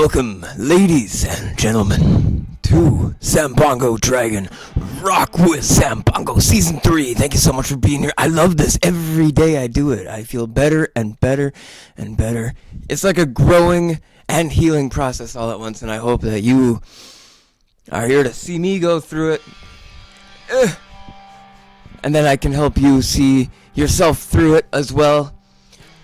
Welcome, ladies and gentlemen, to Sambongo Dragon Rock with Sambongo Season 3. Thank you so much for being here. I love this. Every day I do it, I feel better and better and better. It's like a growing and healing process all at once, and I hope that you are here to see me go through it. And then I can help you see yourself through it as well.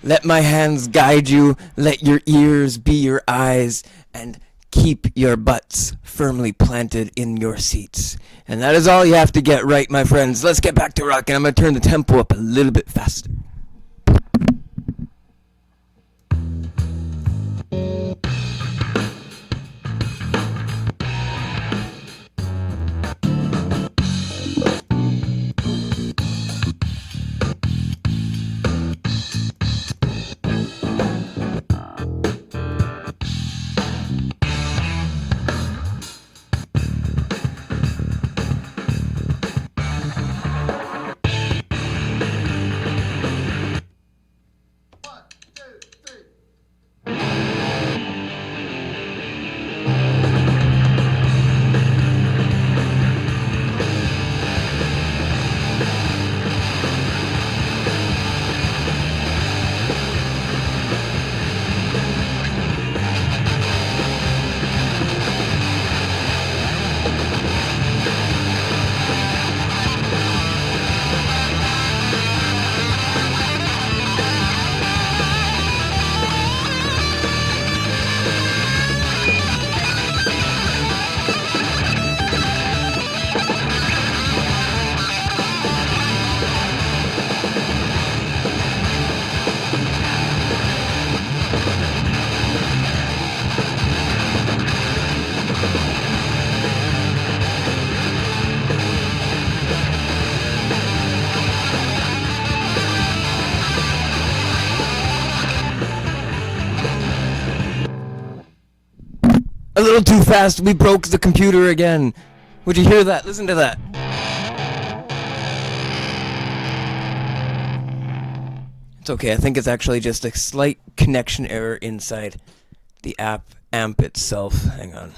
Let my hands guide you, let your ears be your eyes, and keep your butts firmly planted in your seats. And that is all you have to get right, my friends. Let's get back to rocking. I'm going to turn the tempo up a little bit faster. A little too fast, we broke the computer again. Would you hear that? Listen to that. It's okay, I think it's actually just a slight connection error inside the amp itself. Hang on.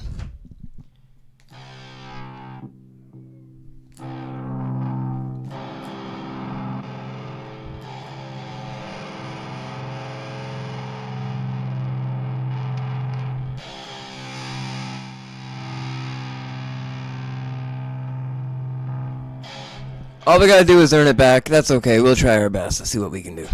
All we gotta do is earn it back. That's okay. We'll try our best. Let's see what we can do.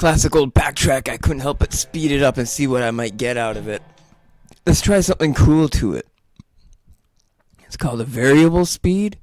classic old backtrack, I couldn't help but speed it up and see what I might get out of it. Let's try something cool to it. It's called a variable speed.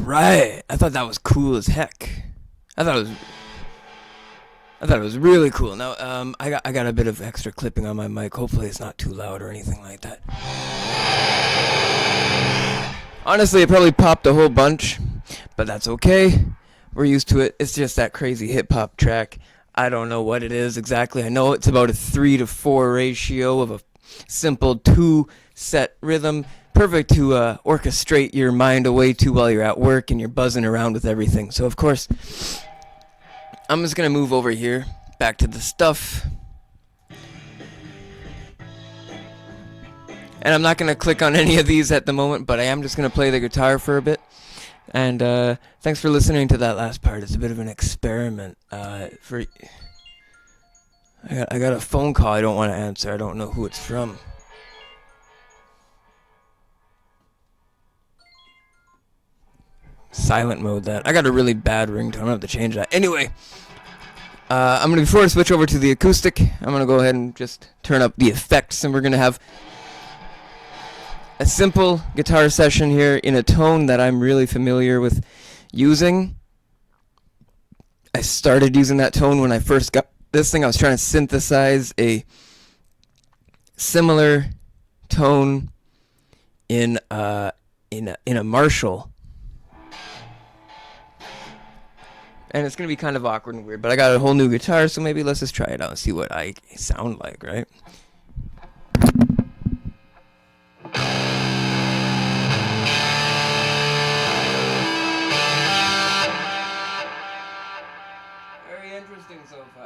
right. I thought that was cool as heck. I thought it was really cool. Now, I got a bit of extra clipping on my mic. Hopefully, it's not too loud or anything like that. Honestly, it probably popped a whole bunch, but that's okay. We're used to it. It's just that crazy hip hop track. I don't know what it is exactly. I know it's about a 3-to-4 ratio of a simple 2-set rhythm. Perfect to orchestrate your mind away to while you're at work and you're buzzing around with everything. So, of course, I'm just going to move over here, back to the stuff. And I'm not going to click on any of these at the moment, but I am just going to play the guitar for a bit. And thanks for listening to that last part. It's a bit of an experiment. I got a phone call I don't want to answer. I don't know who it's from. Silent mode that. I got a really bad ringtone. I have to change that. Anyway, before I switch over to the acoustic, I'm gonna go ahead and just turn up the effects, and we're gonna have a simple guitar session here in a tone that I'm really familiar with using. I started using that tone when I first got this thing. I was trying to synthesize a similar tone in a Marshall. And it's going to be kind of awkward and weird, but I got a whole new guitar, so maybe let's just try it out and see what I sound like, right? Very interesting so far.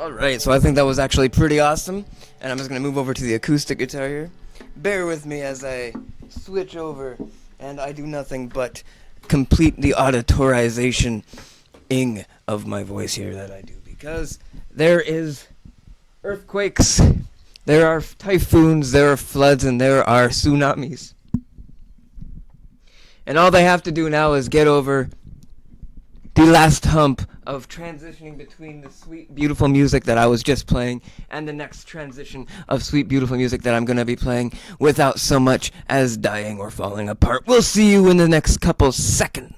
Alright, so I think that was actually pretty awesome. And I'm just going to move over to the acoustic guitar here. Bear with me as I switch over and I do nothing but complete the auditorization-ing of my voice here that I do. Because there is earthquakes, there are typhoons, there are floods, and there are tsunamis. And all they have to do now is get over the last hump of transitioning between the sweet, beautiful music that I was just playing and the next transition of sweet, beautiful music that I'm going to be playing without so much as dying or falling apart. We'll see you in the next couple seconds.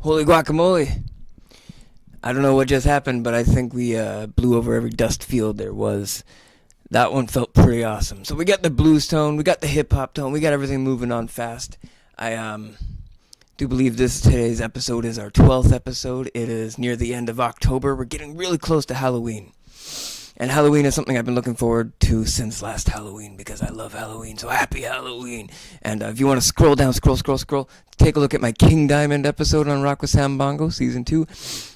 Holy guacamole. I don't know what just happened, but I think we blew over every dust field there was. That one felt pretty awesome. So we got the blues tone, we got the hip hop tone, we got everything moving on fast. I do believe today's episode is our 12th episode. It is near the end of October. We're getting really close to Halloween. And Halloween is something I've been looking forward to since last Halloween because I love Halloween. So happy Halloween. And if you want to scroll down, scroll, take a look at my King Diamond episode on Rock with Sambongo, Season 2.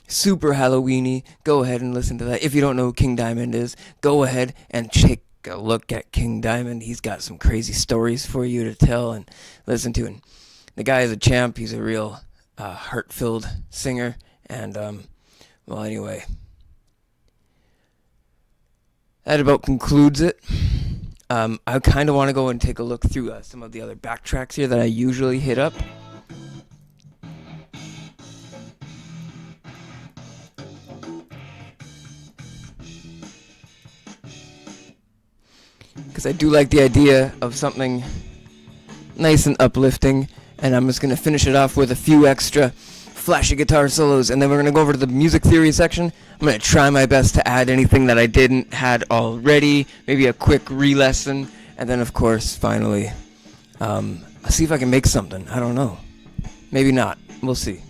Super Halloweeny. Go ahead and listen to that. If you don't know who King Diamond is, go ahead and take a look at King Diamond. He's got some crazy stories for you to tell and listen to. And the guy is a champ. He's a real heart-filled singer. And, well, anyway, that about concludes it. I kind of want to go and take a look through some of the other backtracks here that I usually hit up. Because I do like the idea of something nice and uplifting. And I'm just going to finish it off with a few extra flashy guitar solos. And then we're going to go over to the music theory section. I'm going to try my best to add anything that I didn't had already. Maybe a quick re-lesson. And then, of course, finally, I'll see if I can make something. I don't know. Maybe not. We'll see.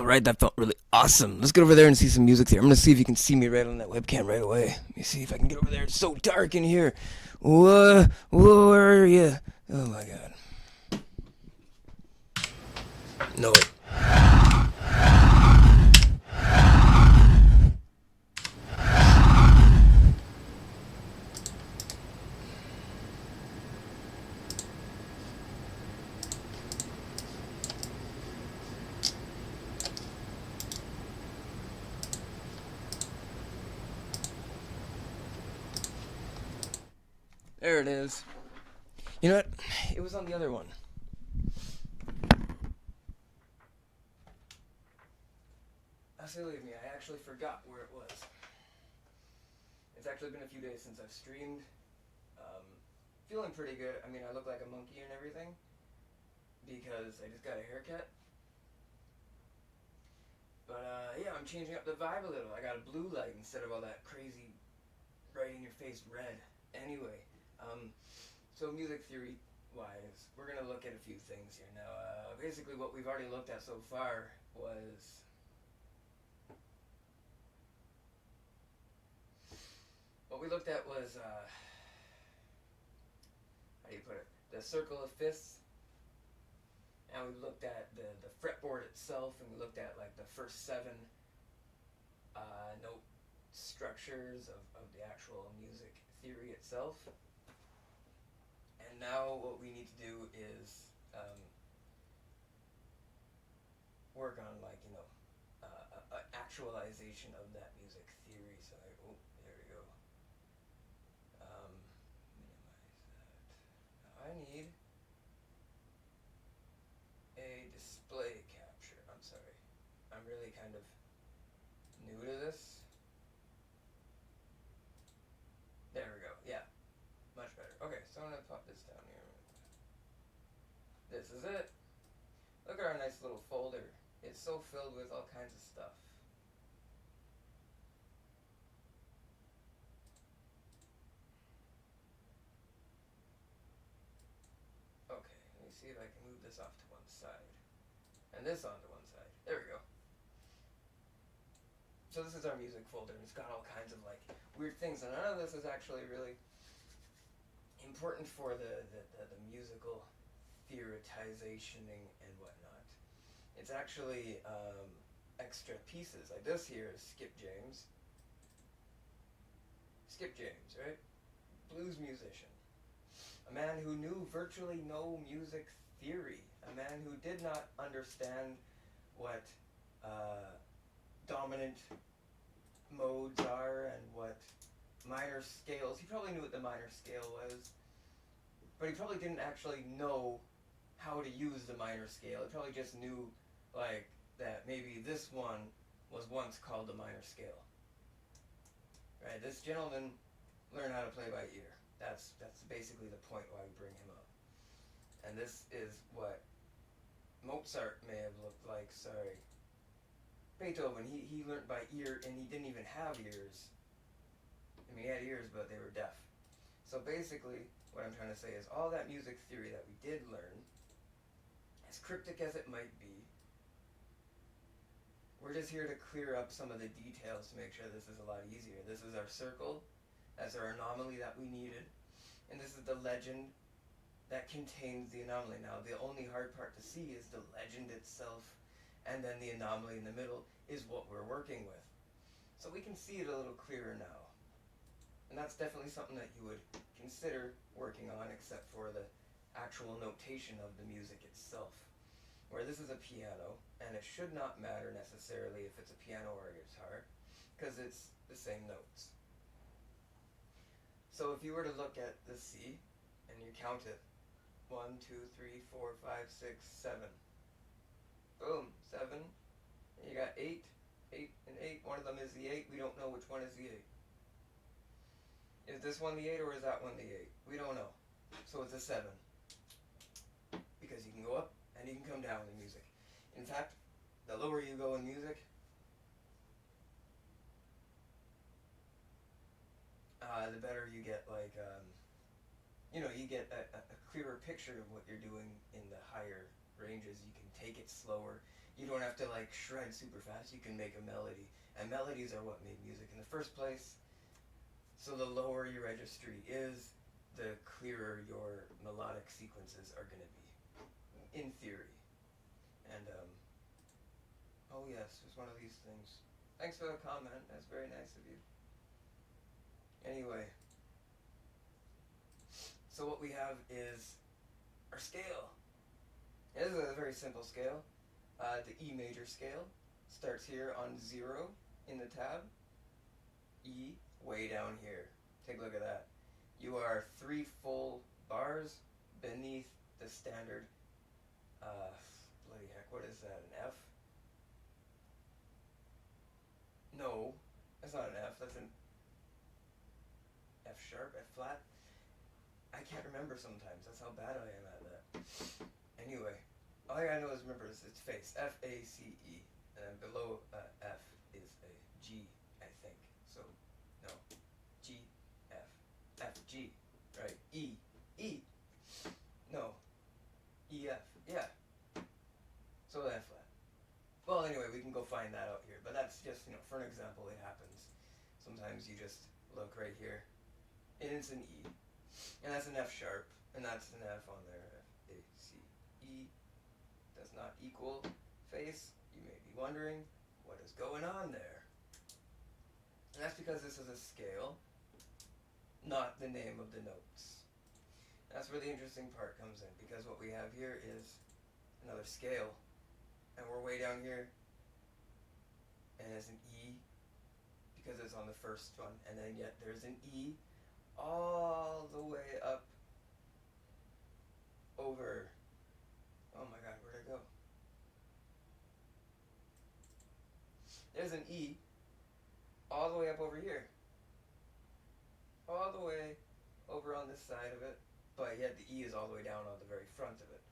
Alright, that felt really awesome. Let's get over there and see some music here. I'm gonna see if you can see me right on that webcam right away. Let me see if I can get over there. It's so dark in here. Where are you? Oh my god. No, wait. There it is. You know what? It was on the other one. Silly of me, I actually forgot where it was. It's actually been a few days since I've streamed. Feeling pretty good. I mean, I look like a monkey and everything because I just got a haircut. But yeah, I'm changing up the vibe a little. I got a blue light instead of all that crazy right in your face red. Anyway, so music theory wise, we're gonna look at a few things here now. Basically, what we've already looked at so far was how do you put it? The circle of fifths, and we looked at the fretboard itself, and we looked at like the first seven note structures of the actual music theory itself. And now what we need to do is work on actualization of that music theory. So there we go. Minimize that. Now I need a display capture. I'm sorry. I'm really kind of new to this. There we go. Yeah. Much better. Okay, so I'm going to pop this down here. This is it. Look at our nice little folder. It's so filled with all kinds of stuff. Okay, let me see if I can move this off to one side. And this onto one side. There we go. So this is our music folder, and it's got all kinds of like weird things, and none of this is actually really important for the musical theorization and whatnot. It's actually extra pieces. Like this here is Skip James. Skip James, right? Blues musician. A man who knew virtually no music theory. A man who did not understand what dominant modes are and what minor scales. He probably knew what the minor scale was, but he probably didn't actually know how to use the minor scale. He probably just knew like that maybe this one was once called the minor scale. Right? This gentleman learned how to play by ear. That's basically the point why we bring him up. And this is what Mozart may have looked like. Sorry. Beethoven, he learned by ear, and he didn't even have ears. I mean, he had ears, but they were deaf. So basically, what I'm trying to say is all that music theory that we did learn, as cryptic as it might be, we're just here to clear up some of the details to make sure this is a lot easier. This is our circle. That's our anomaly that we needed. And this is the legend that contains the anomaly. Now, the only hard part to see is the legend itself, and then the anomaly in the middle is what we're working with. So we can see it a little clearer now. And that's definitely something that you would consider working on, except for the actual notation of the music itself. Where this is a piano, and it should not matter necessarily if it's a piano or a guitar, because it's the same notes. So if you were to look at the C, and you count it, 1, 2, 3, 4, 5, 6, 7. Boom, 7. And you got 8, 8, and 8. One of them is the 8. We don't know which one is the 8. Is this one the 8 or is that one the 8? We don't know. So it's a 7. Because you can go up and you can come down in music. In fact, the lower you go in music, the better you get you get a clearer picture of what you're doing in the higher ranges. You can take it slower You don't have to like shred super fast. You can make a melody, and melodies are what made music in the first place. So the lower your registry is, the clearer your melodic sequences are going to be, in theory. And oh yes, it was one of these things. Thanks for the comment. That's very nice of you. Anyway, so what we have is our scale. This is a very simple scale. The E major scale starts here on 0 in the tab. E way down here. Take a look at that. You are 3 full bars beneath the standard. Bloody heck, what is that? An F? No, that's not an F. That's an F sharp, F flat. I can't remember sometimes. That's how bad I am at that. Anyway, all I gotta know is remember its face. F-A-C-E. And then below F is a G, I think. So, no. G, F. F, G. Right? E. E. No. E, F. Yeah. So F flat. Well, anyway, we can go find that out here. But that's just, for an example, it happens. Sometimes you just look right here, and it's an E. And that's an F sharp, and that's an F on there. F, A, C, E does not equal face. You may be wondering, what is going on there? And that's because this is a scale, not the name of the notes. That's where the interesting part comes in, because what we have here is another scale, and we're way down here, and it's an E, because it's on the first one, and then yet there's an E all the way up over, oh my god, where'd it go? There's an E all the way up over here. All the way over on this side of it, but yet the E is all the way down on the very front of it.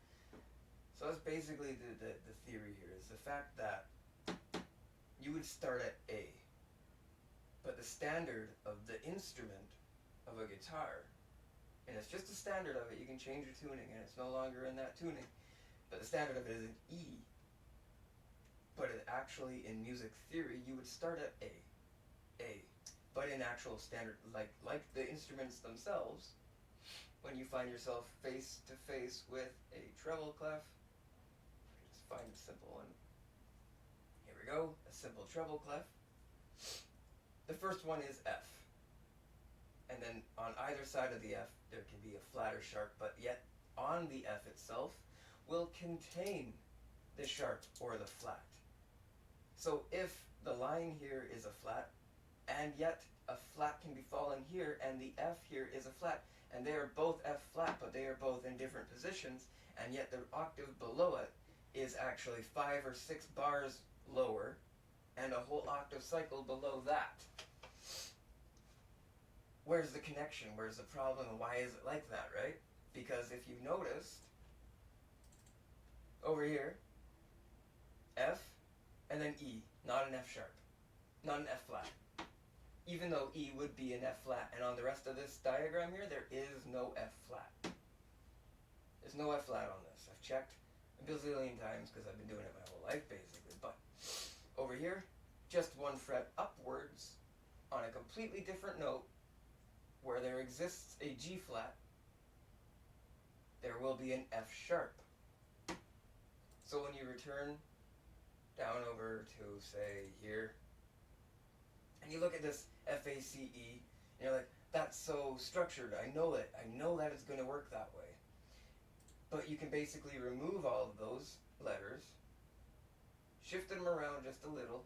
So that's basically the theory here, is the fact that you would start at A, but the standard of the instrument of a guitar, and it's just the standard of it, you can change your tuning and it's no longer in that tuning, but the standard of it is an E. But it actually, in music theory, you would start at A. But in actual standard, like the instruments themselves, when you find yourself face to face with a treble clef, just find a simple one. Here we go, a simple treble clef. The first one is F. And then on either side of the F, there can be a flat or sharp, but yet on the F itself will contain the sharp or the flat. So if the line here is a flat, and yet a flat can be fallen here, and the F here is a flat, and they are both F flat, but they are both in different positions, and yet the octave below it is actually 5 or 6 bars lower, and a whole octave cycle below that. Where's the connection? Where's the problem? And why is it like that, right? Because if you've noticed, over here, F, and then E, not an F sharp, not an F flat. Even though E would be an F flat, and on the rest of this diagram here, there is no F flat. There's no F flat on this. I've checked a bazillion times because I've been doing it my whole life, basically. But over here, just 1 fret upwards on a completely different note, where there exists a G flat, there will be an F sharp. So when you return down over to, say, here, and you look at this FACE, and you're like, that's so structured, I know it, I know that it's going to work that way. But you can basically remove all of those letters, shift them around just a little,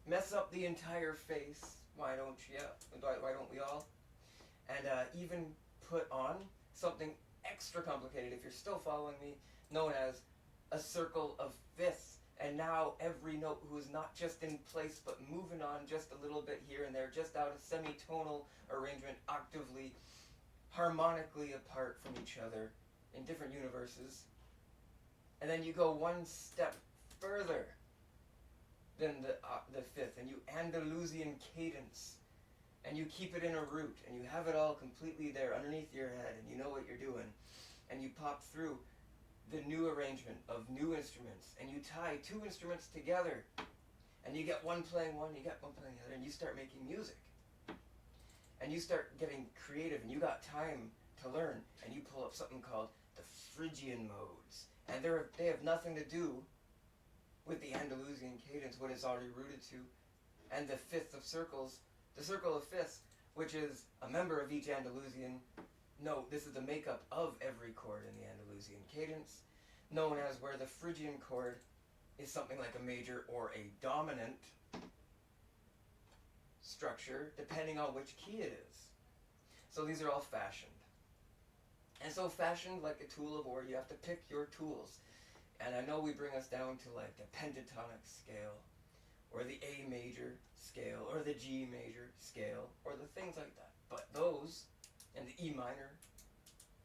mess up the entire face, why don't we all? And even put on something extra complicated, if you're still following me, known as a circle of fifths. And now every note who is not just in place, but moving on just a little bit here and there, just out of semitonal arrangement, octavely, harmonically apart from each other in different universes. And then you go one step further than the fifth, and you Andalusian cadence, and you keep it in a root, and you have it all completely there underneath your head, and you know what you're doing, and you pop through the new arrangement of new instruments, and you tie two instruments together, and you get one playing one, you get one playing the other, and you start making music. And you start getting creative, and you got time to learn, and you pull up something called the Phrygian modes. And they have nothing to do with the Andalusian cadence, what it's already rooted to, and the fifth of circles, the circle of fifths, which is a member of each Andalusian note. This is the makeup of every chord in the Andalusian cadence, known as where the Phrygian chord is something like a major or a dominant structure, depending on which key it is. So these are all fashioned. And so fashioned like a tool of war, you have to pick your tools. And I know we bring us down to like the pentatonic scale, or the A major scale, or the G major scale, or the things like that. But those, and the E minor,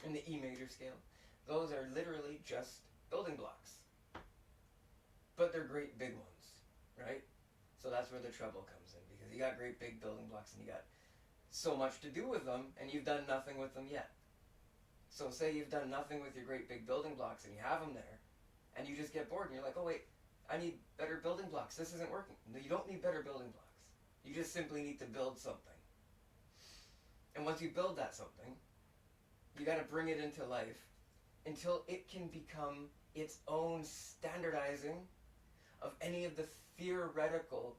and the E major scale, those are literally just building blocks. But they're great big ones, right? So that's where the trouble comes in, because you got great big building blocks, and you got so much to do with them, and you've done nothing with them yet. So say you've done nothing with your great big building blocks, and you have them there, and you just get bored, and you're like, oh wait, I need better building blocks. This isn't working. No, you don't need better building blocks. You just simply need to build something. And once you build that something, you got to bring it into life until it can become its own standardizing of any of the theoretical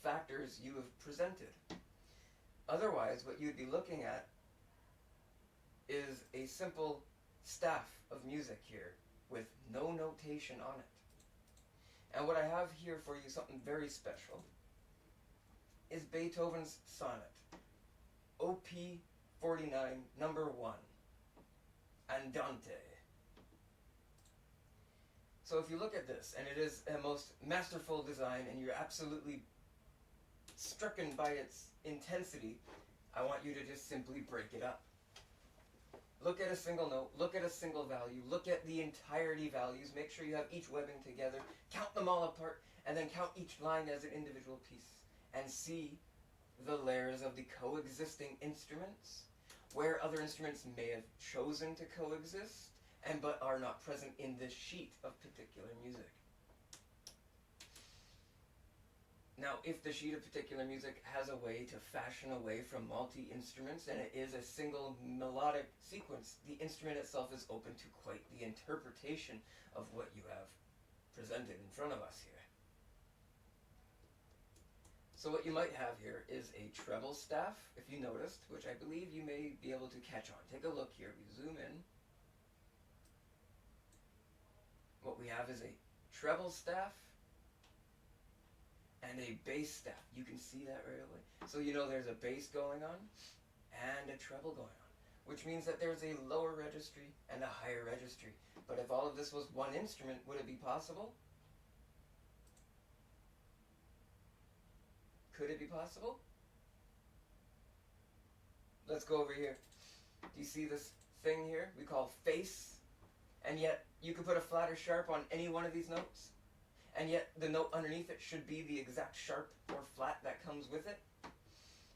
factors you have presented. Otherwise, what you'd be looking at is a simple staff of music here with no notation on it. And what I have here for you, something very special, is Beethoven's sonnet, op. 49, number 1, Andante. So if you look at this, and it is a most masterful design, and you're absolutely stricken by its intensity, I want you to just simply break it up. Look at a single note, look at a single value, look at the entirety values, make sure you have each webbing together, count them all apart, and then count each line as an individual piece, and see the layers of the coexisting instruments, where other instruments may have chosen to coexist, and but are not present in this sheet of particular music. Now, if the sheet of particular music has a way to fashion away from multi-instruments, and it is a single melodic sequence, the instrument itself is open to quite the interpretation of what you have presented in front of us here. So what you might have here is a treble staff, if you noticed, which I believe you may be able to catch on. Take a look here. We zoom in. What we have is a treble staff and a bass staff. You can see that right away. So you know there's a bass going on and a treble going on, which means that there's a lower registry and a higher registry. But if all of this was one instrument, would it be possible? Could it be possible? Let's go over here. Do you see this thing here we call face? And yet you could put a flat or sharp on any one of these notes, and yet the note underneath it should be the exact sharp or flat that comes with it.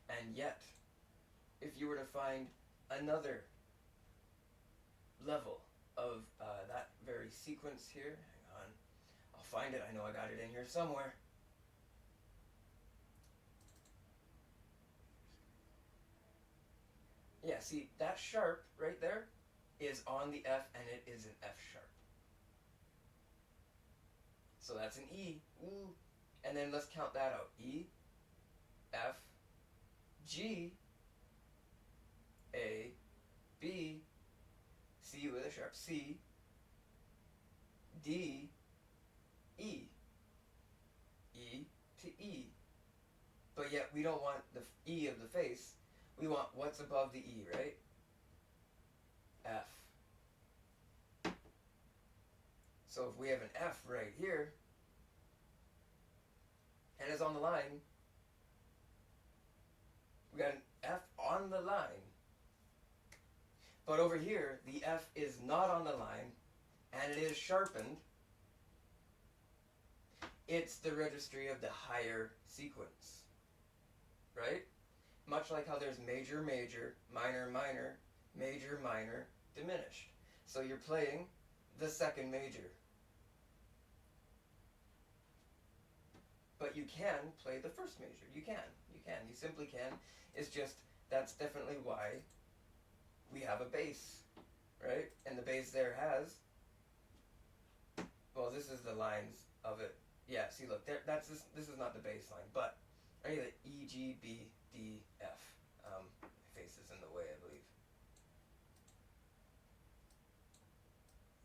And yet, if you were to find another level of that very sequence here, hang on, I'll find it, I know I got it in here somewhere. Yeah, see, that sharp right there is on the F, and it is an F sharp. So that's an E. Ooh. And then let's count that out. E, F, G, A, B, C with a sharp, C, D, E, E to E. But yet we don't want the E of the face. We want what's above the E, right? F. So if we have an F right here, and it's on the line, we got an F on the line. But over here, the F is not on the line, and it is sharpened. It's the registry of the higher sequence, right? Much like how there's major, major, minor, minor, major, minor, diminished. So you're playing the second major. But you can play the first major. You can. You simply can. It's just, that's definitely why we have a bass, right? And the bass there has, well, this is the lines of it. Yeah, see, look, this is not the bass line, but I need the E, G, B, D, F. My face is in the way, I believe.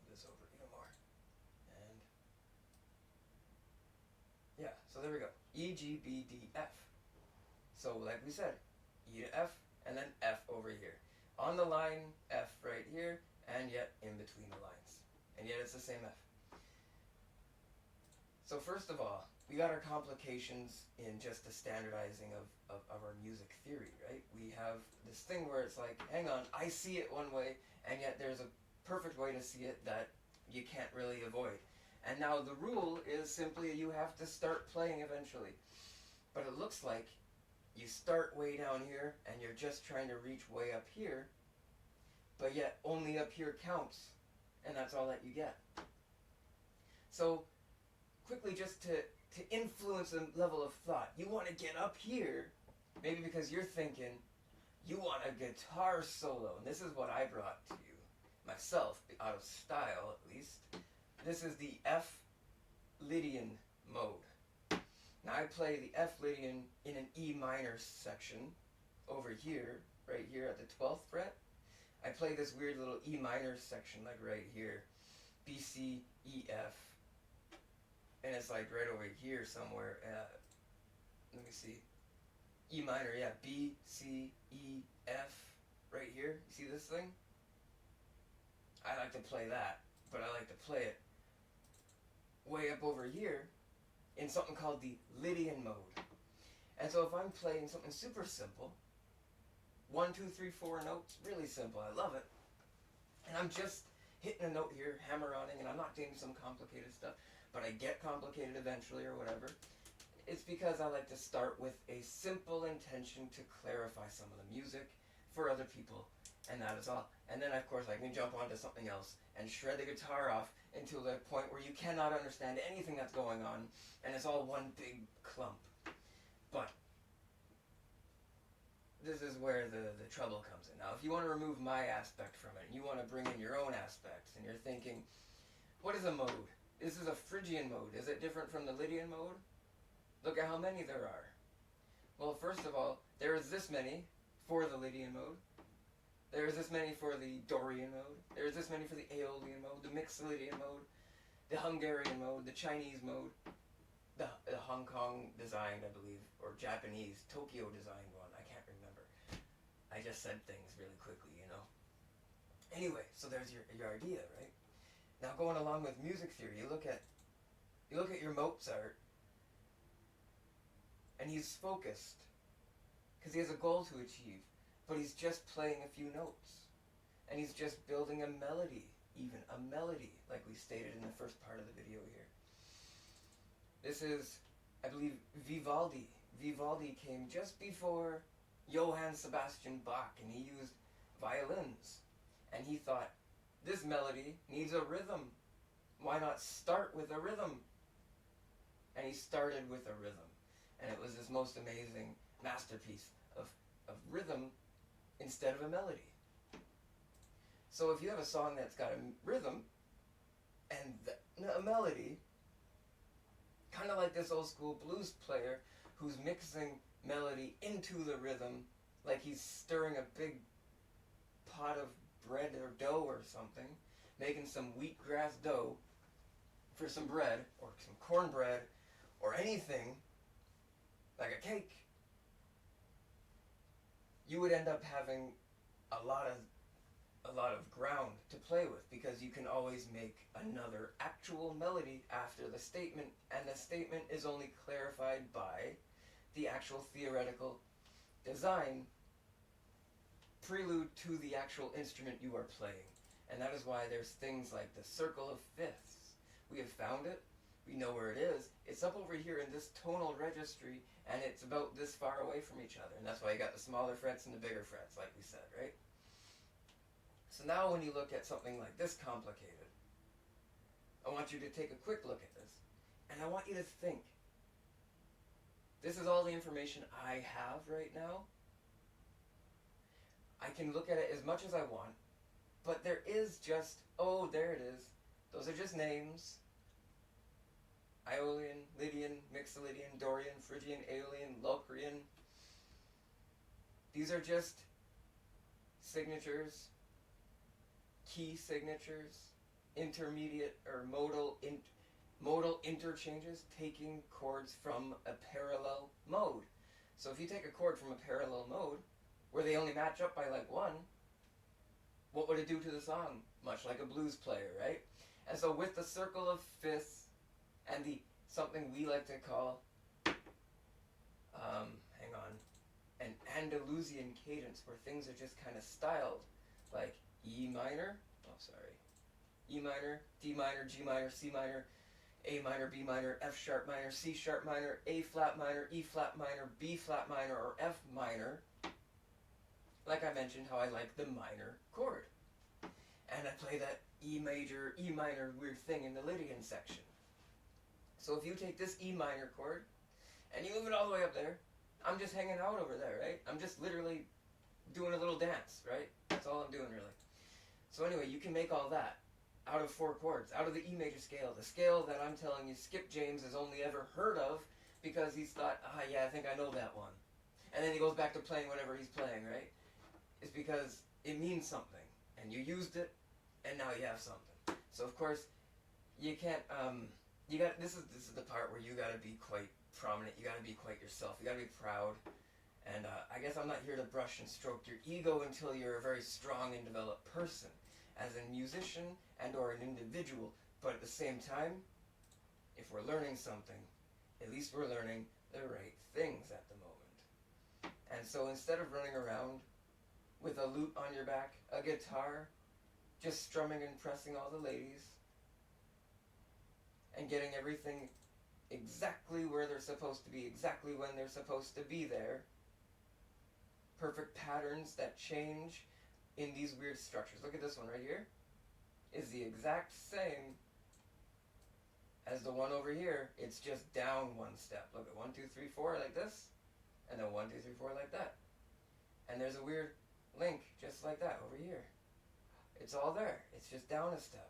This over even more. And yeah, so there we go. E, G, B, D, F. So like we said, E to F, and then F over here. On the line, F right here, and yet in between the lines. And yet it's the same F. So first of all, we got our complications in just the standardizing of our music theory, right? We have this thing where it's like, hang on, I see it one way, and yet there's a perfect way to see it that you can't really avoid. And now the rule is simply you have to start playing eventually. But it looks like you start way down here, and you're just trying to reach way up here, but yet only up here counts, and that's all that you get. So quickly, just to influence the level of thought, you want to get up here, maybe because you're thinking you want a guitar solo, and this is what I brought to you myself, out of style at least. This is the F Lydian mode. Now I play the F Lydian in an E minor section over here, right here at the 12th fret. I play this weird little E minor section like right here, B, C, E, F, and it's like right over here somewhere. Let me see. E minor, yeah, B, C, E, F, right here. You see this thing? I like to play that, but I like to play it way up over here in something called the Lydian mode. And so if I'm playing something super simple, 1, 2, 3, 4 notes, really simple, I love it, and I'm just hitting a note here, hammer-oning, and I'm not doing some complicated stuff, but I get complicated eventually or whatever, it's because I like to start with a simple intention to clarify some of the music for other people, and that is all. And then, of course, I can jump onto something else and shred the guitar off until the point where you cannot understand anything that's going on, and it's all one big clump. But this is where the trouble comes in. Now, if you want to remove my aspect from it, and you want to bring in your own aspects, and you're thinking, what is a mode? This is a Phrygian mode. Is it different from the Lydian mode? Look at how many there are. Well, first of all, there is this many for the Lydian mode. There is this many for the Dorian mode. There is this many for the Aeolian mode, the Mixed Lydian mode, the Hungarian mode, the Chinese mode, the Hong Kong designed, I believe, or Japanese, Tokyo designed one. I can't remember. I just said things really quickly, you know. Anyway, so there's your idea, right? Now going along with music theory, you look at your Mozart, and he's focused because he has a goal to achieve, but he's just playing a few notes, and he's just building a melody, even a melody, like we stated in the first part of the video here. This is, I believe, Vivaldi. Vivaldi came just before Johann Sebastian Bach, and he used violins, and he thought, this melody needs a rhythm. Why not start with a rhythm? And he started with a rhythm. And it was this most amazing masterpiece of rhythm instead of a melody. So if you have a song that's got a rhythm and a melody, kind of like this old school blues player who's mixing melody into the rhythm, like he's stirring a big pot of bread or dough or something, making some wheatgrass dough for some bread, or some cornbread, or anything, like a cake, you would end up having a lot of ground to play with, because you can always make another actual melody after the statement, and the statement is only clarified by the actual theoretical design prelude to the actual instrument you are playing. And that is why there's things like the circle of fifths. We have found it, we know where it is, it's up over here in this tonal registry, and it's about this far away from each other, and that's why you got the smaller frets and the bigger frets, like we said, right? So now when you look at something like this complicated, I want you to take a quick look at this, and I want you to think. This is all the information I have right now. I can look at it as much as I want, but there is just, oh, there it is. Those are just names. Aeolian, Lydian, Mixolydian, Dorian, Phrygian, Aeolian, Locrian. These are just signatures, key signatures, intermediate or modal interchanges, taking chords from a parallel mode. So if you take a chord from a parallel mode, where they only match up by like one, what would it do to the song? Much like a blues player, right? And so with the circle of fifths and the something we like to call, an Andalusian cadence, where things are just kind of styled, like E minor, E minor, D minor, G minor, C minor, A minor, B minor, F sharp minor, C sharp minor, A flat minor, E flat minor, B flat minor, or F minor. Like I mentioned, how I like the minor chord. And I play that E major, E minor weird thing in the Lydian section. So if you take this E minor chord, and you move it all the way up there, I'm just hanging out over there, right? I'm just literally doing a little dance, right? That's all I'm doing, really. So anyway, you can make all that out of 4 chords, out of the E major scale, the scale that I'm telling you Skip James has only ever heard of because he's thought, yeah, I think I know that one. And then he goes back to playing whatever he's playing, right? It's because it means something, and you used it, and now you have something. So of course, you can't, this is the part where you gotta be quite prominent, you gotta be quite yourself, you gotta be proud, and I guess I'm not here to brush and stroke your ego until you're a very strong and developed person, as a musician and or an individual, but at the same time, if we're learning something, at least we're learning the right things at the moment. And so instead of running around with a lute on your back, a guitar, just strumming and pressing all the ladies, and getting everything exactly where they're supposed to be, exactly when they're supposed to be there. Perfect patterns that change in these weird structures. Look at this one right here. Is the exact same as the one over here. It's just down 1 step. Look at 1, 2, 3, 4 like this, and then 1, 2, 3, 4 like that. And there's a weird link just like that over here. It's all there. It's just down a step.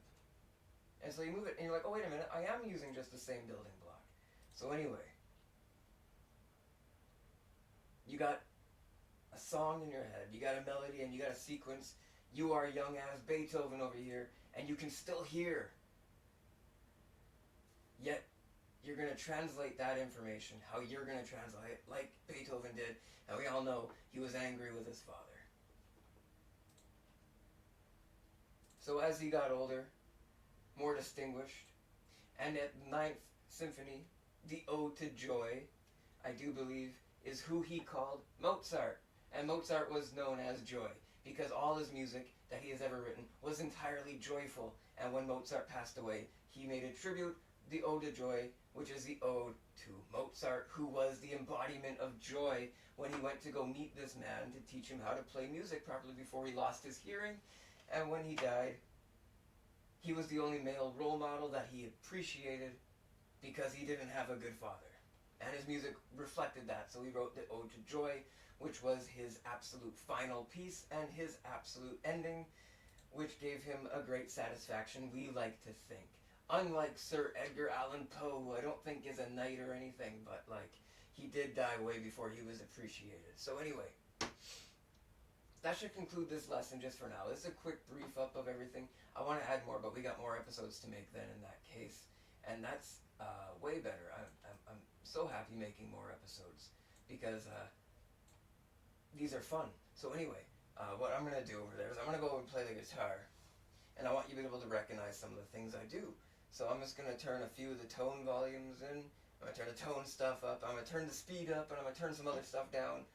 And so you move it, and you're like, oh, wait a minute, I am using just the same building block. So anyway, you got a song in your head, you got a melody, and you got a sequence. You are young as Beethoven over here, and you can still hear. Yet, you're going to translate that information, how you're going to translate it, like Beethoven did, and we all know he was angry with his father. So as he got older, more distinguished, and at Ninth Symphony, the Ode to Joy, I do believe, is who he called Mozart. And Mozart was known as Joy, because all his music that he has ever written was entirely joyful. And when Mozart passed away, he made a tribute, the Ode to Joy, which is the ode to Mozart, who was the embodiment of joy when he went to go meet this man to teach him how to play music properly before he lost his hearing. And when he died, he was the only male role model that he appreciated because he didn't have a good father. And his music reflected that, so he wrote the Ode to Joy, which was his absolute final piece and his absolute ending, which gave him a great satisfaction, we like to think. Unlike Sir Edgar Allan Poe, who I don't think is a knight or anything, but like, he did die way before he was appreciated. So anyway, that should conclude this lesson just for now. This is a quick brief up of everything. I want to add more, but we got more episodes to make then in that case. And that's way better. I'm so happy making more episodes because these are fun. So anyway, what I'm going to do over there is I'm going to go and play the guitar. And I want you to be able to recognize some of the things I do. So I'm just going to turn a few of the tone volumes in. I'm going to turn the tone stuff up. I'm going to turn the speed up, and I'm going to turn some other stuff down.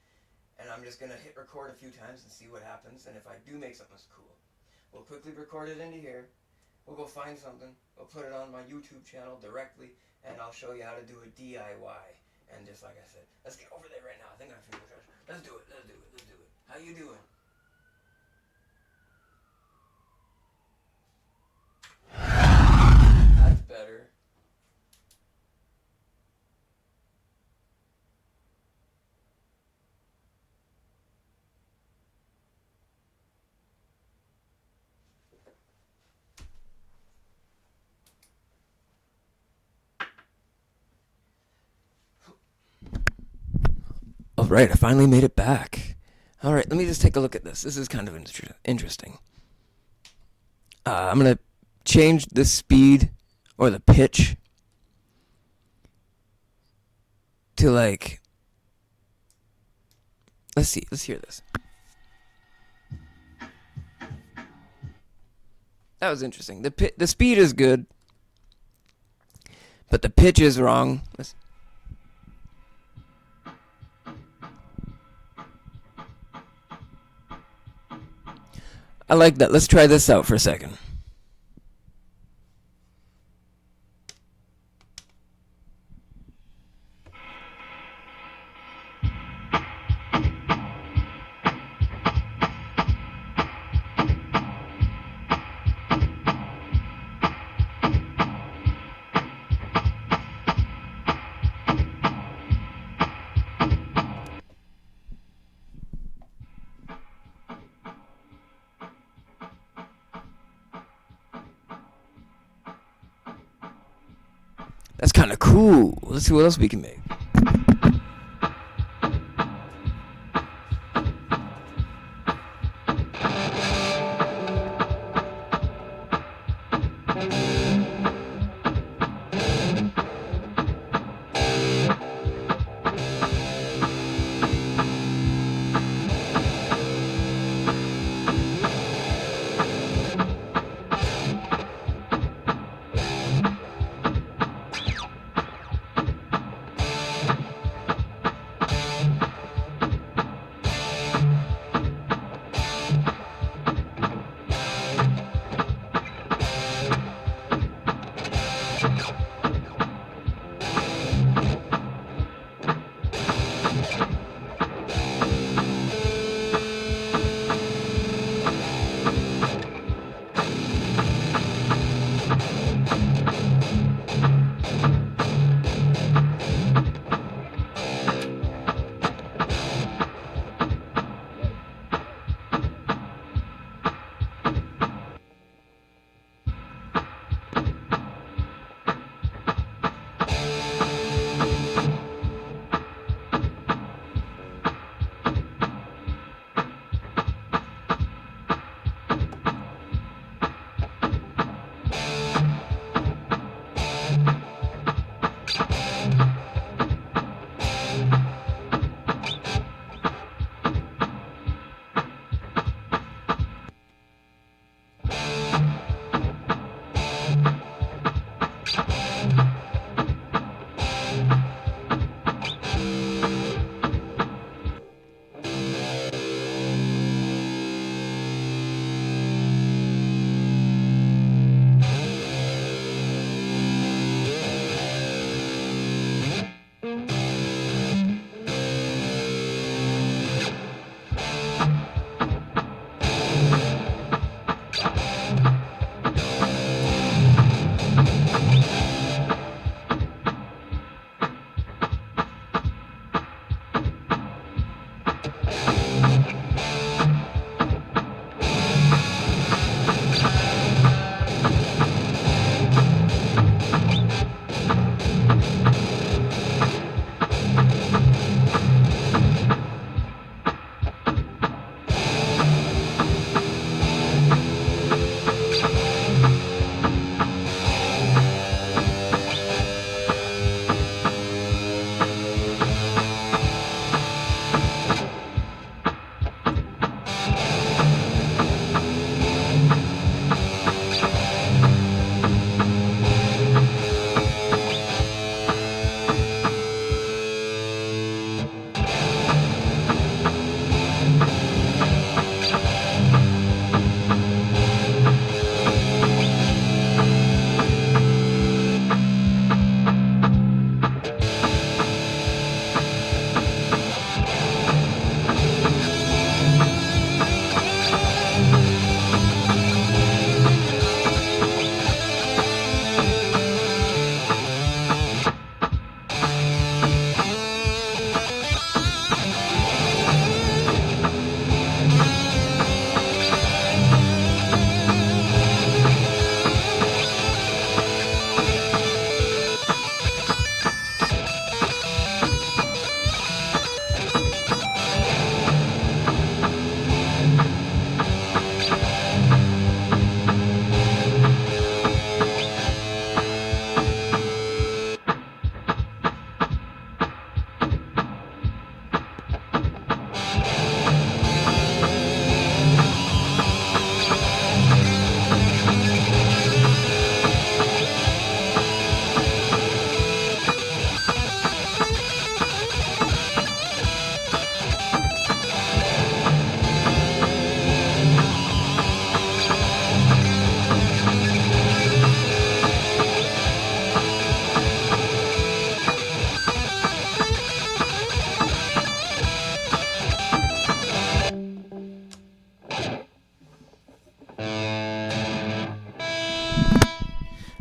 And I'm just going to hit record a few times and see what happens. And if I do make something that's cool, we'll quickly record it into here. We'll go find something. We'll put it on my YouTube channel directly, and I'll show you how to do a DIY. And just like I said, let's get over there right now. I think I finished. Let's do it. Let's do it. Let's do it. How you doing? All right, I finally made it back. All right, let me just take a look at this. This is kind of interesting. I'm going to change the speed or the pitch to like, let's hear this. That was interesting. The speed is good, but the pitch is wrong. I like that. Let's try this out for a second. That's kind of cool. Let's see what else we can make.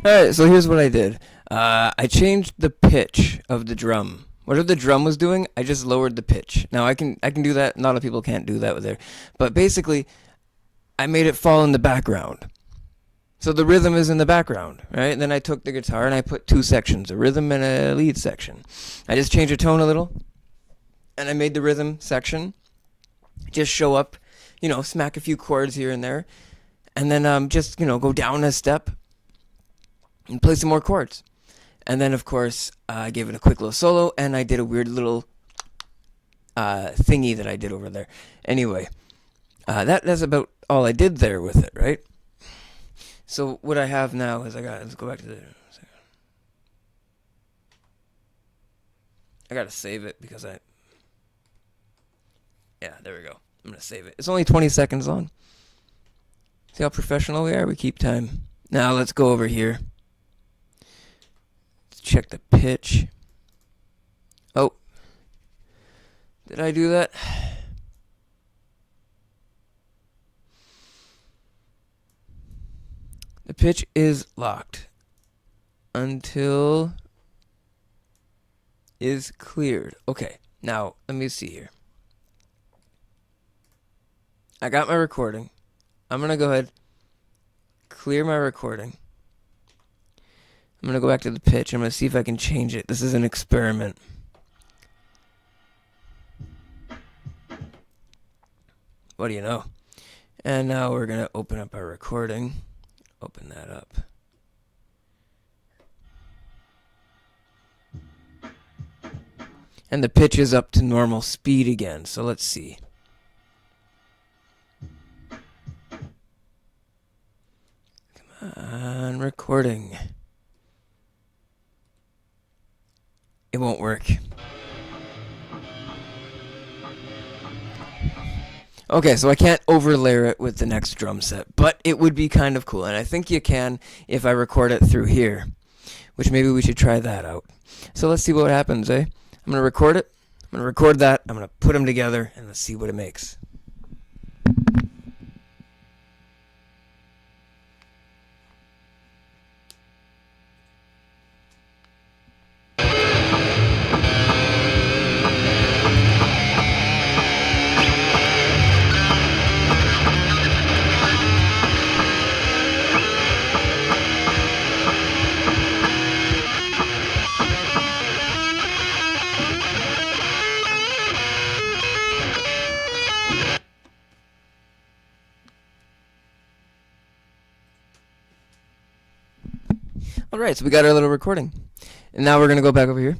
Alright, so here's what I did. I changed the pitch of the drum. Whatever the drum was doing, I just lowered the pitch. Now I can do that. A lot of people can't do that with their, but basically, I made it fall in the background. So the rhythm is in the background, right? And then I took the guitar and I put two sections, a rhythm and a lead section. I just changed the tone a little, and I made the rhythm section just show up, smack a few chords here and there, and then just go down a step and play some more chords. And then of course I gave it a quick little solo, and I did a weird little thingy that I did over there. Anyway, that's about all I did there with it, right? So what I have now is let's go back to I gotta save it because yeah, there we go. I'm gonna save it. It's only 20 seconds long. See how professional we are? We keep time. Now let's go over here. Let's check the pitch. Oh. Did I do that? The pitch is locked until is cleared. Okay, now let me see here. I got my recording. I'm going to go ahead, clear my recording. I'm going to go back to the pitch. I'm going to see if I can change it. This is an experiment. What do you know? And now we're going to open up our recording. Open that up. And the pitch is up to normal speed again. So let's see. Come on, recording. It won't work. Okay, so I can't overlay it with the next drum set, but it would be kind of cool, and I think you can if I record it through here, which maybe we should try that out. So let's see what happens, eh? I'm going to record it, I'm going to record that, I'm going to put them together, and let's see what it makes. Alright, so we got our little recording. And now we're going to go back over here.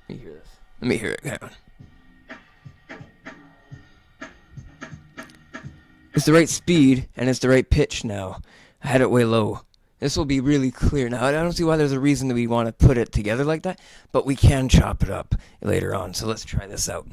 Let me hear this. Let me hear it. Hang on. It's the right speed, and it's the right pitch now. I had it way low. This will be really clear. Now, I don't see why there's a reason that we want to put it together like that, but we can chop it up later on. So let's try this out.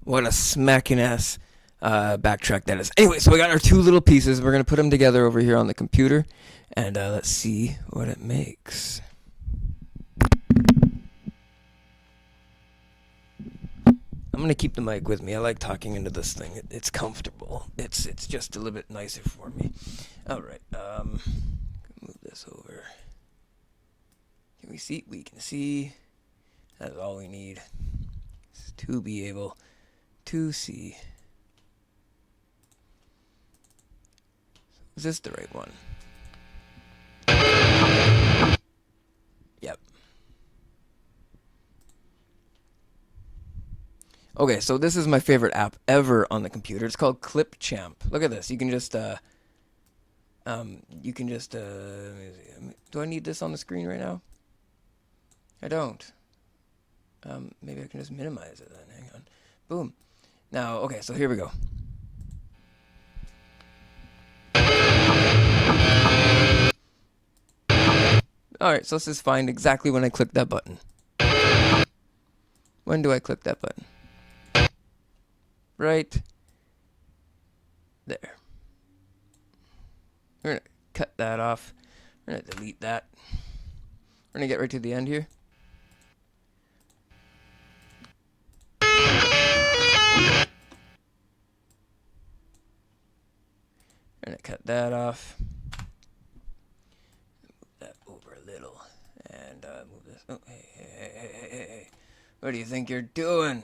What a smacking ass backtrack that is. Anyway, so we got our two little pieces. We're going to put them together over here on the computer. And let's see what it makes. I'm going to keep the mic with me. I like talking into this thing. It's comfortable. It's just a little bit nicer for me. Alright. Move this over. Can we see? We can see. That's all we need. To be able to see. Is this the right one? Yep. Okay, so this is my favorite app ever on the computer. It's called Clipchamp. Look at this. You can just do I need this on the screen right now? I don't. Maybe I can just minimize it then. Hang on. Boom. Now, okay, so here we go. Alright, so let's just find exactly when I click that button. When do I click that button? Right there. We're going to cut that off. We're going to delete that. We're going to get right to the end here. We're going to cut that off. Move that over a little. And move this. Oh, hey. What do you think you're doing?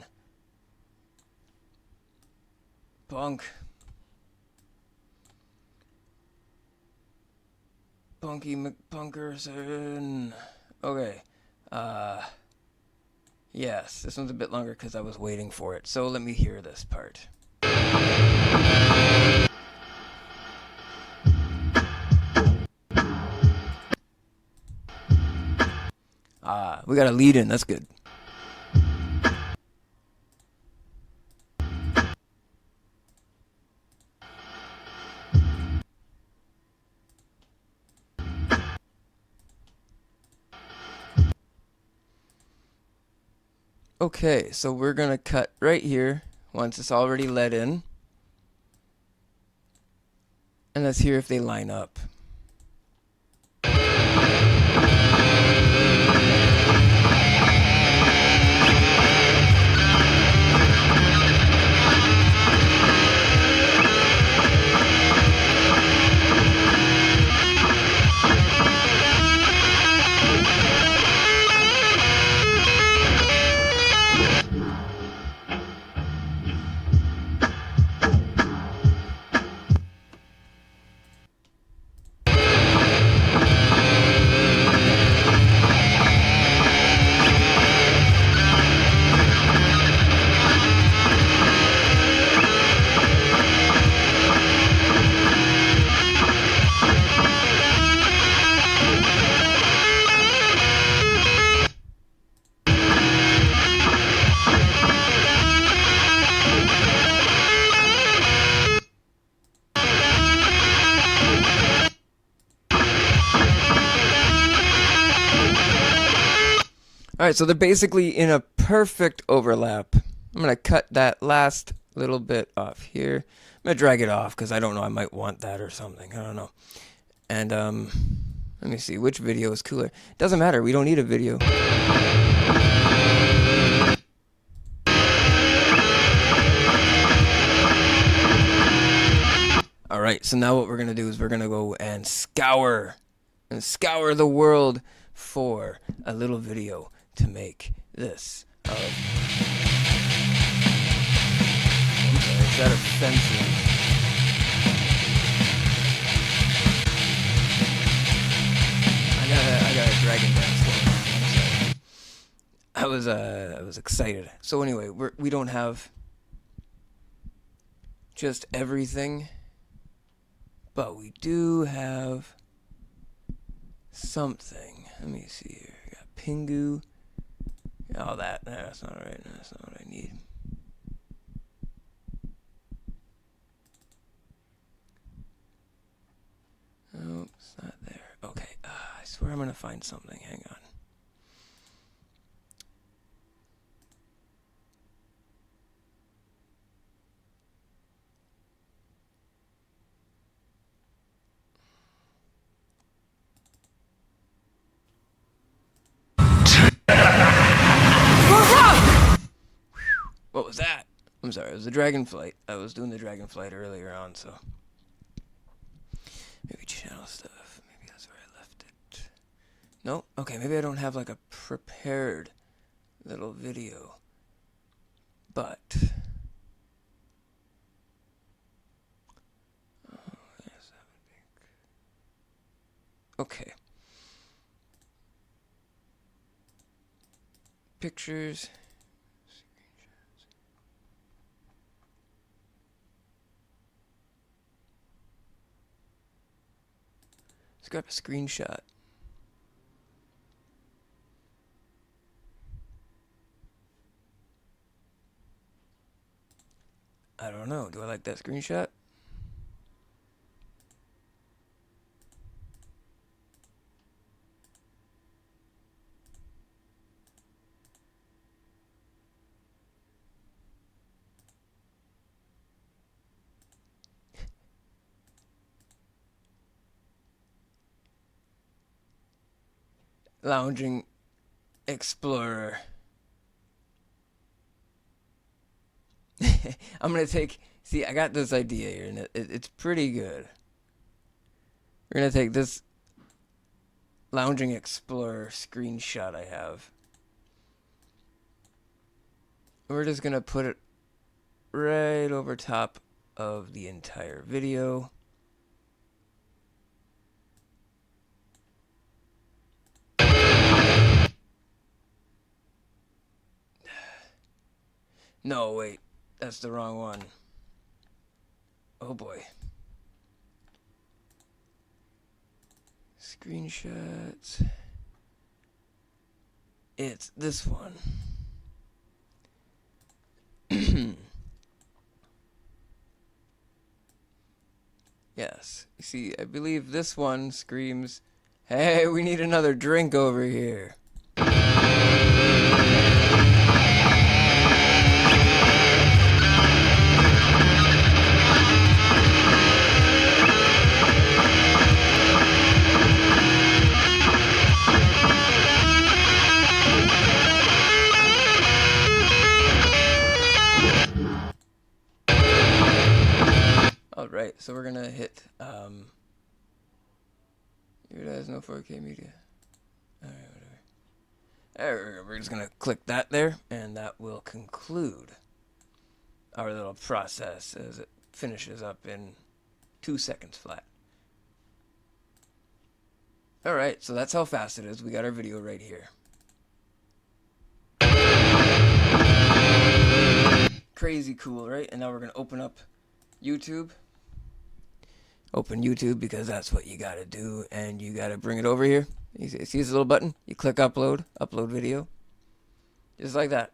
Punk. Punky McPunkerson. Okay. Yes, this one's a bit longer because I was waiting for it. So let me hear this part. We got a lead in. That's good. Okay, so we're going to cut right here once it's already let in. And let's hear if they line up. Alright, so they're basically in a perfect overlap. I'm going to cut that last little bit off here. I'm going to drag it off because I don't know, I might want that or something. I don't know. And let me see, which video is cooler? Doesn't matter, we don't need a video. Alright, so now what we're going to do is we're going to go and scour the world for a little video to make this of. Is that offensive? I got a dragon dance going on. I was excited. So anyway, we don't have just everything, but we do have something. Let me see here. I got Pingu. All that. No, that's not right. No, that's not what I need. Oh, it's not there. Okay. I swear I'm going to find something. Hang on. What was that? I'm sorry, it was the dragonflight. I was doing the dragonflight earlier on, so. Maybe channel stuff. Maybe that's where I left it. No? Okay, maybe I don't have like a prepared little video. But. Oh, yes, that would be. Okay. Pictures. Let's grab a screenshot. I don't know. Do I like that screenshot? Lounging Explorer. I'm gonna take. See, I got this idea here, and it's pretty good. We're gonna take this Lounging Explorer screenshot I have. We're just gonna put it right over top of the entire video. No, wait. That's the wrong one. Oh boy. Screenshots. It's this one. Yes. You see, I believe this one screams, "Hey, we need another drink over here." Alright, so we're gonna hit, it has no 4K media. Alright, whatever. We're just gonna click that there, and that will conclude our little process as it finishes up in 2 seconds flat. Alright, so that's how fast it is. We got our video right here. Crazy cool, right? And now we're gonna open up YouTube. Open YouTube, because that's what you gotta do, and you gotta bring it over here. You see this little button? You click upload video, just like that.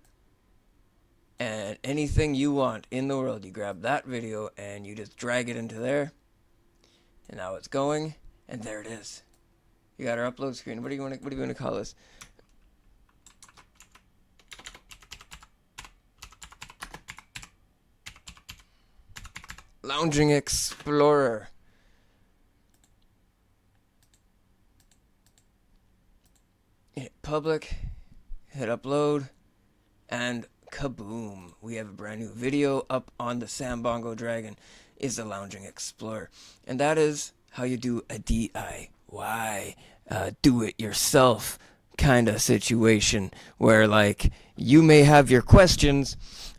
And anything you want in the world, you grab that video and you just drag it into there. And now it's going, and there it is. You got our upload screen. What do you want to call this? Lounging Explorer. Hit public, hit upload, and kaboom. We have a brand new video up on the Sambongo Dragon. Is the Lounging Explorer. And that is how you do a DIY, do it yourself kind of situation, where like you may have your questions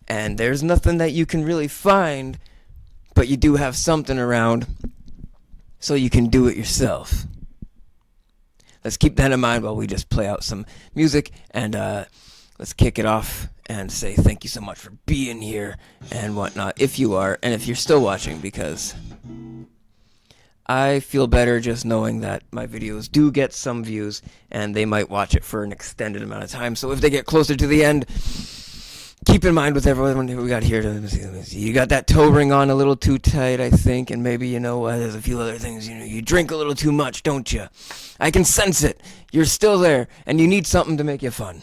and there's nothing that you can really find, but you do have something around, so you can do it yourself. Let's keep that in mind while we just play out some music, and let's kick it off and say thank you so much for being here and whatnot, if you are, and if you're still watching, because I feel better just knowing that my videos do get some views, and they might watch it for an extended amount of time. So if they get closer to the end, keep in mind with everyone we got here. Let me see. You got that toe ring on a little too tight, I think, and maybe, there's a few other things. You drink a little too much, don't you? I can sense it. You're still there, and you need something to make you fun.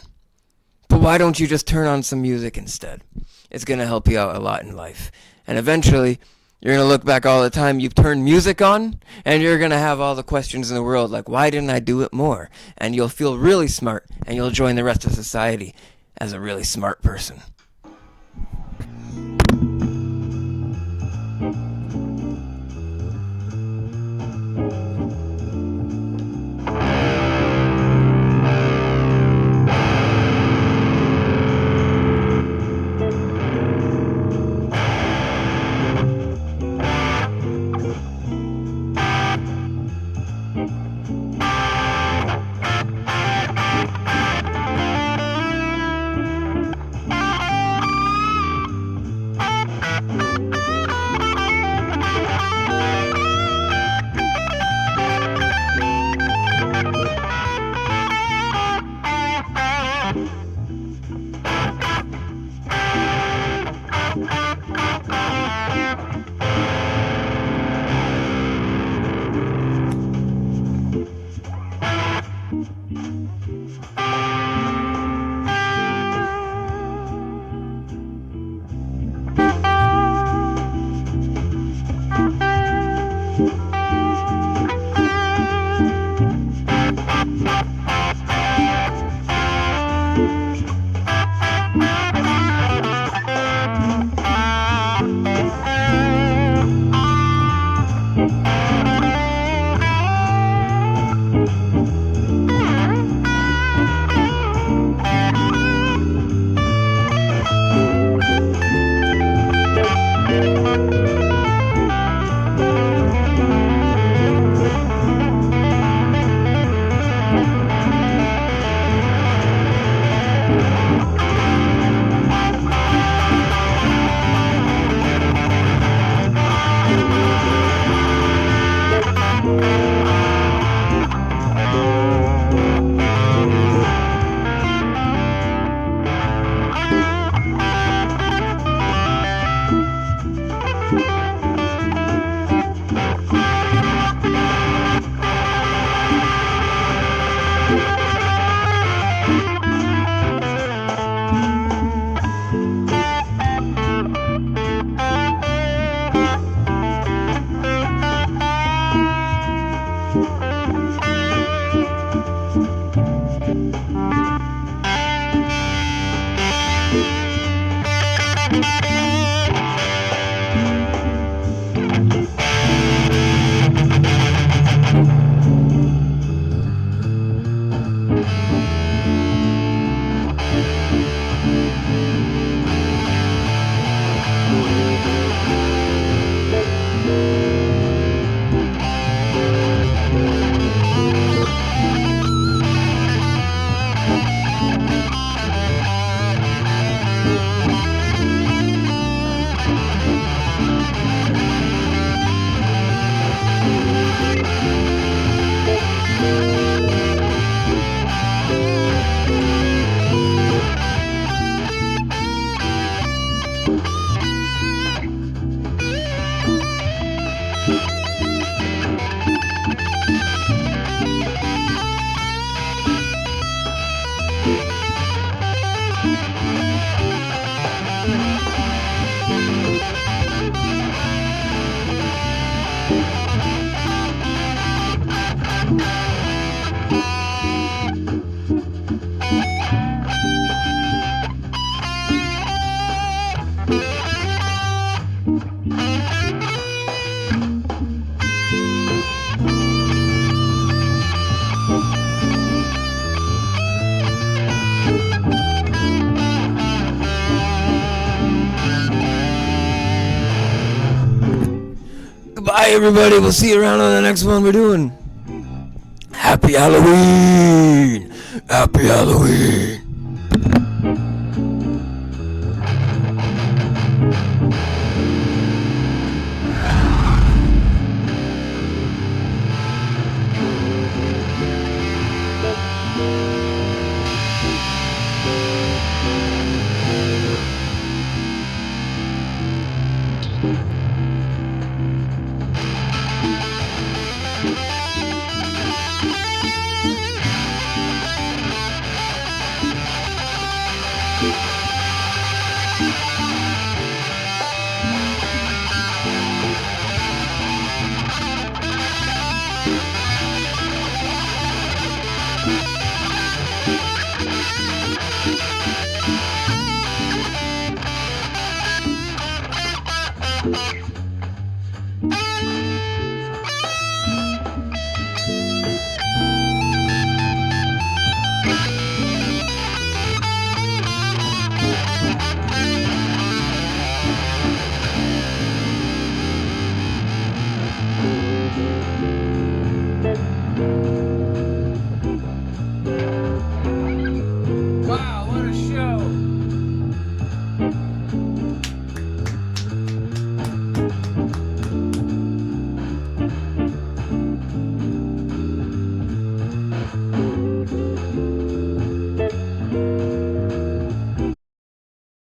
But why don't you just turn on some music instead? It's going to help you out a lot in life. And eventually, you're going to look back all the time you've turned music on, and you're going to have all the questions in the world, like, why didn't I do it more? And you'll feel really smart, and you'll join the rest of society as a really smart person. Bye, everybody. We'll see you around on the next one we're doing. Happy Halloween. Happy Halloween.